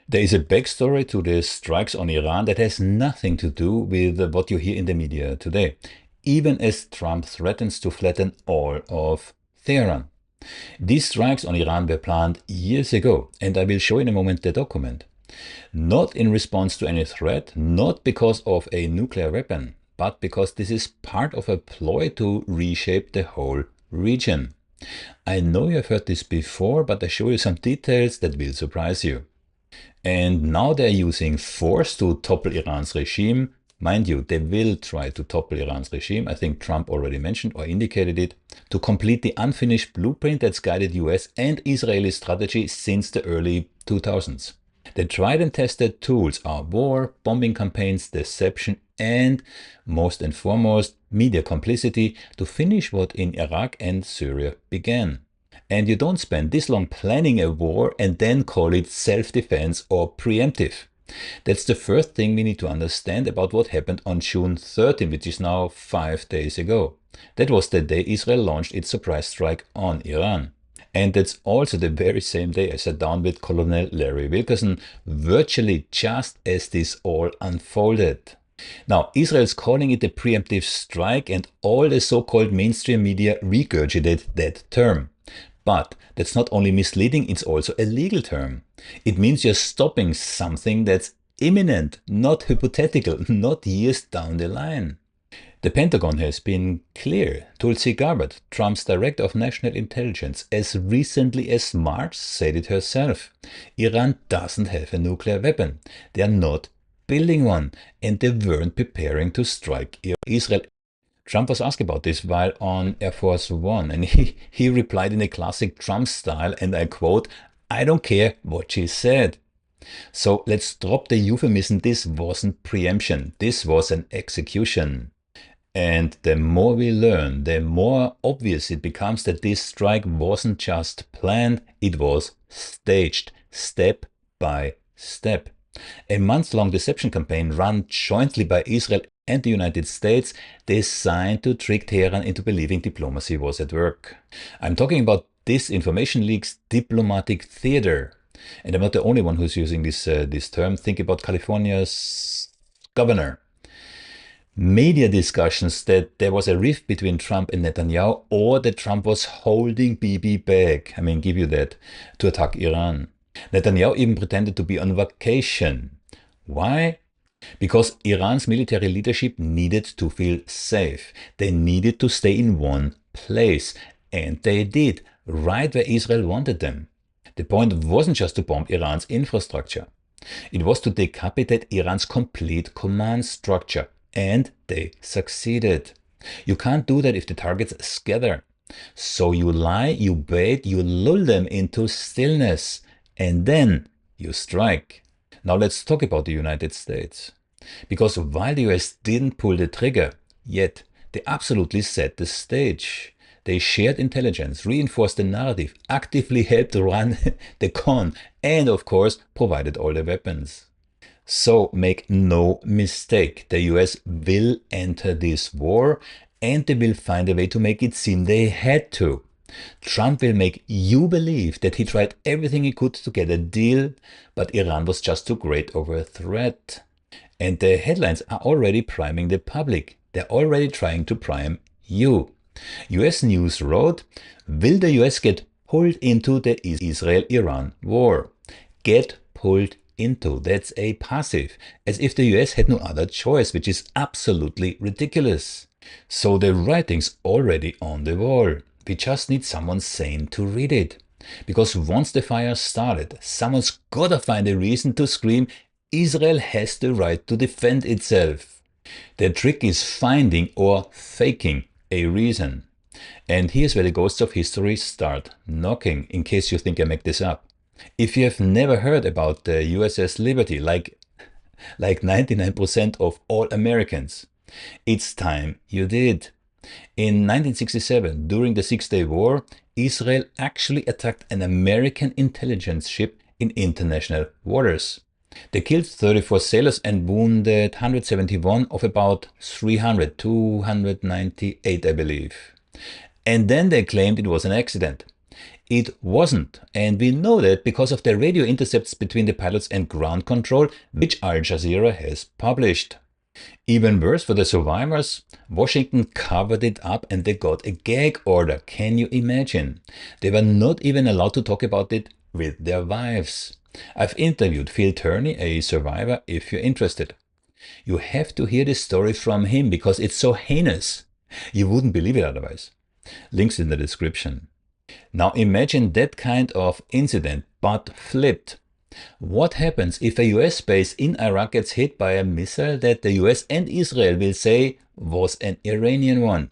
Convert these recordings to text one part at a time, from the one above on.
There is a backstory to the strikes on Iran that has nothing to do with what you hear in the media today, even as Trump threatens to flatten all of Tehran. These strikes on Iran were planned years ago, and I will show in a moment the document. Not in response to any threat, not because of a nuclear weapon, but because this is part of a ploy to reshape the whole region. I know you have heard this before, but I show you some details that will surprise you. And now they're using force to topple Iran's regime. Mind you, they will try to topple Iran's regime. I think Trump already mentioned or indicated it, to complete the unfinished blueprint that's guided US and Israeli strategy since the early 2000s. The tried and tested tools are war, bombing campaigns, deception, and most and foremost, media complicity to finish what in Iraq and Syria began. And you don't spend this long planning a war and then call it self-defense or preemptive. That's the first thing we need to understand about what happened on June 13, which is now 5 days ago. That was the day Israel launched its surprise strike on Iran. And that's also the very same day I sat down with Colonel Larry Wilkerson, virtually just as this all unfolded. Now, Israel's calling it a preemptive strike, and all the so-called mainstream media regurgitate that term. But that's not only misleading, it's also a legal term. It means you're stopping something that's imminent, not hypothetical, not years down the line. The Pentagon has been clear. Tulsi Gabbard, Trump's Director of National Intelligence, as recently as March said it herself. Iran doesn't have a nuclear weapon. They are not building one, and they weren't preparing to strike Israel. Trump was asked about this while on Air Force One, and he replied in a classic Trump style, and I quote, "I don't care what she said." So let's drop the euphemism. This wasn't preemption. This was an execution. And the more we learn, the more obvious it becomes that this strike wasn't just planned, it was staged, step by step. A month-long deception campaign run jointly by Israel and the United States, designed to trick Tehran into believing diplomacy was at work. I'm talking about disinformation leaks, diplomatic theater. And I'm not the only one who's using this term. Think about California's governor. Media discussions that there was a rift between Trump and Netanyahu, or that Trump was holding Bibi back, give you that, to attack Iran. Netanyahu even pretended to be on vacation. Why? Because Iran's military leadership needed to feel safe. They needed to stay in one place. And they did, right where Israel wanted them. The point wasn't just to bomb Iran's infrastructure. It was to decapitate Iran's complete command structure. And they succeeded. You can't do that if the targets scatter. So you lie, you bait, you lull them into stillness. And then you strike. Now let's talk about the United States. Because while the US didn't pull the trigger, yet they absolutely set the stage. They shared intelligence, reinforced the narrative, actively helped run the con, and of course provided all the weapons. So make no mistake, the US will enter this war, and they will find a way to make it seem they had to. Trump will make you believe that he tried everything he could to get a deal, but Iran was just too great of a threat. And the headlines are already priming the public. They're already trying to prime you. US News wrote, "Will the US get pulled into the Israel-Iran war?" Get pulled into. That's a passive, as if the US had no other choice, which is absolutely ridiculous. So the writing's already on the wall. We just need someone sane to read it. Because once the fire started, someone's gotta find a reason to scream, Israel has the right to defend itself. The trick is finding or faking a reason. And here's where the ghosts of history start knocking, in case you think I make this up. If you have never heard about the USS Liberty, like 99% of all Americans, it's time you did. In 1967, during the Six-Day War, Israel actually attacked an American intelligence ship in international waters. They killed 34 sailors and wounded 171 of about 300, 298 I believe. And then they claimed it was an accident. It wasn't, and we know that because of the radio intercepts between the pilots and ground control, which Al Jazeera has published. Even worse for the survivors, Washington covered it up and they got a gag order. Can you imagine? They were not even allowed to talk about it with their wives. I've interviewed Phil Turney, a survivor, if you're interested. You have to hear this story from him because it's so heinous. You wouldn't believe it otherwise. Links in the description. Now imagine that kind of incident, but flipped. What happens if a US base in Iraq gets hit by a missile that the US and Israel will say was an Iranian one?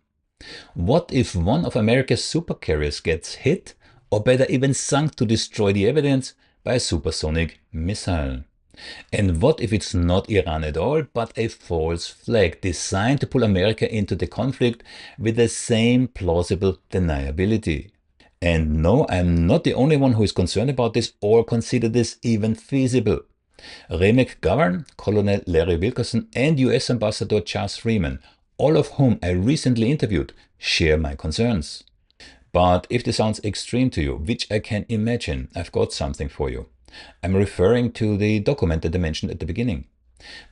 What if one of America's supercarriers gets hit, or better even sunk to destroy the evidence, by a supersonic missile? And what if it's not Iran at all, but a false flag designed to pull America into the conflict with the same plausible deniability? And no, I'm not the only one who is concerned about this or consider this even feasible. Ray McGovern, Colonel Larry Wilkerson, and US Ambassador Charles Freeman, all of whom I recently interviewed, share my concerns. But if this sounds extreme to you, which I can imagine, I've got something for you. I'm referring to the document that I mentioned at the beginning.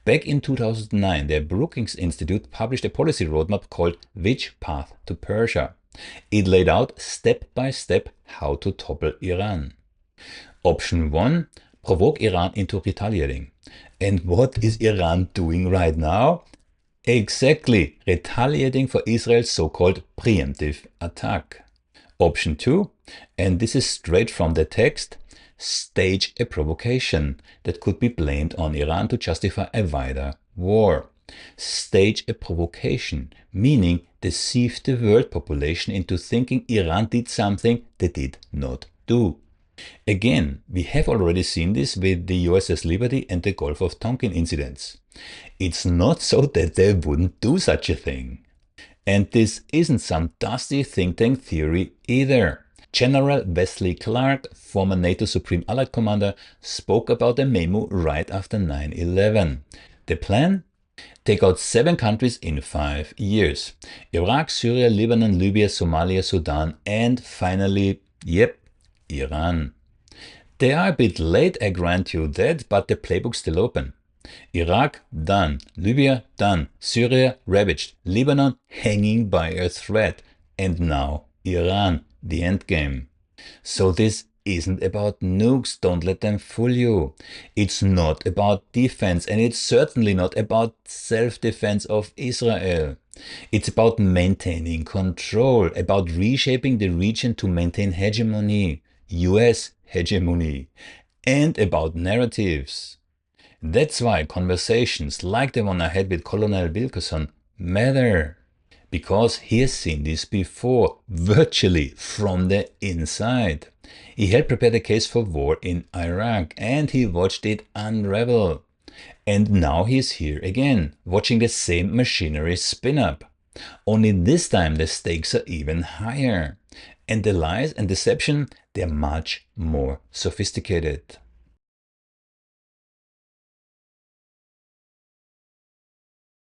Back in 2009, the Brookings Institute published a policy roadmap called Which Path to Persia? It laid out step by step how to topple Iran. Option 1, provoke Iran into retaliating. And what is Iran doing right now? Exactly, retaliating for Israel's so-called preemptive attack. Option 2, and this is straight from the text, stage a provocation that could be blamed on Iran to justify a wider war. Stage a provocation, meaning deceive the world population into thinking Iran did something they did not do. Again, we have already seen this with the USS Liberty and the Gulf of Tonkin incidents. It's not so that they wouldn't do such a thing. And this isn't some dusty think tank theory either. General Wesley Clark, former NATO Supreme Allied Commander, spoke about the memo right after 9/11. The plan? Take out 7 countries in 5 years. Iraq, Syria, Lebanon, Libya, Somalia, Sudan, and finally, Iran. They are a bit late, I grant you that, but the playbook's still open. Iraq, done. Libya, done. Syria, ravaged. Lebanon, hanging by a thread. And now, Iran, the endgame. So this isn't about nukes, don't let them fool you. It's not about defense, and it's certainly not about self-defense of Israel. It's about maintaining control, about reshaping the region to maintain hegemony, US hegemony, and about narratives. That's why conversations like the one I had with Colonel Wilkerson matter. Because he has seen this before, virtually from the inside. He helped prepare the case for war in Iraq, and he watched it unravel. And now he's here again, watching the same machinery spin up. Only this time the stakes are even higher. And the lies and deception, they're much more sophisticated.